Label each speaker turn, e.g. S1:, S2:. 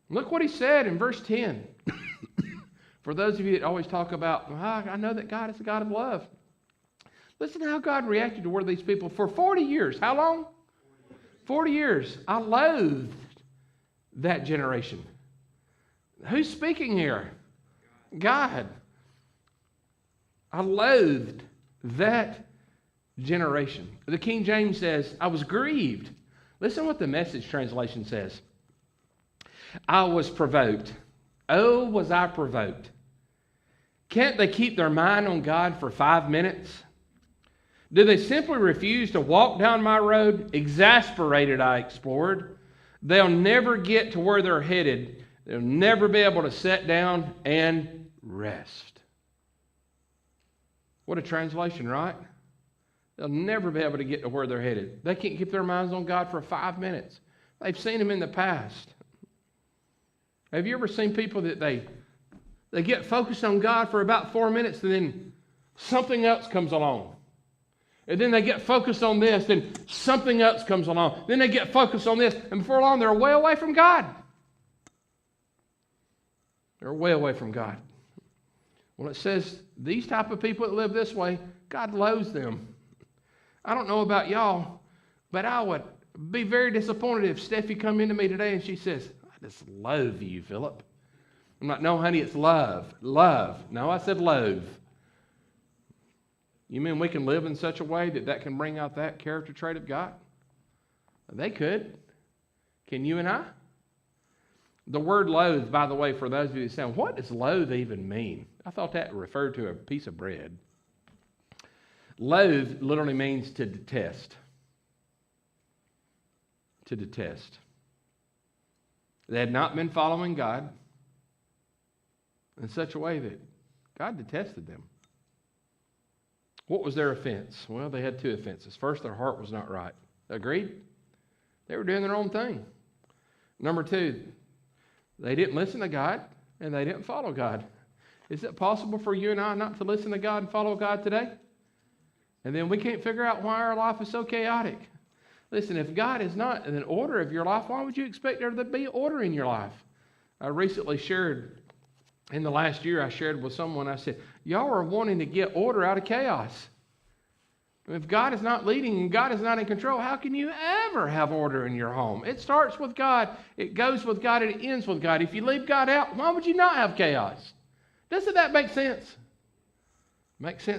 S1: Look what he said in verse 10. For those of you that always talk about, I know that God is a God of love. Listen to how God reacted toward these people for 40 years. How long? 40 years. I loathed that generation. Who's speaking here? God. I loathed that generation. The King James says, I was grieved. Listen what the Message translation says. I was provoked. Oh, was I provoked. Can't they keep their mind on God for 5 minutes? Do they simply refuse to walk down my road? Exasperated, I explored. They'll never get to where they're headed. They'll never be able to sit down and rest. What a translation, right? They'll never be able to get to where they're headed. They can't keep their minds on God for 5 minutes. They've seen Him in the past. Have you ever seen people that they get focused on God for about 4 minutes and then something else comes along? And then they get focused on this, then something else comes along. Then they get focused on this, and before long they're way away from God. They're way away from God. Well, it says these type of people that live this way, God loathes them. I don't know about y'all, but I would be very disappointed if Steffi come into me today and she says, I just loathe you, Philip. I'm like, no, honey, it's love. Love. No, I said loathe. You mean we can live in such a way that can bring out that character trait of God? They could. Can you and I? The word loathe, by the way, for those of you that say, what does loathe even mean? I thought that referred to a piece of bread. Loathe literally means to detest. To detest. They had not been following God in such a way that God detested them. What was their offense? Well, they had two offenses. First, their heart was not right. Agreed? They were doing their own thing. Number two, they didn't listen to God and they didn't follow God. Is it possible for you and I not to listen to God and follow God today? And then we can't figure out why our life is so chaotic. Listen, if God is not in order of your life, why would you expect there to be order in your life? I recently shared, in the last year, I shared with someone, I said, y'all are wanting to get order out of chaos. If God is not leading and God is not in control, how can you ever have order in your home? It starts with God, it goes with God, and it ends with God. If you leave God out, why would you not have chaos? Doesn't that make sense? Makes sense.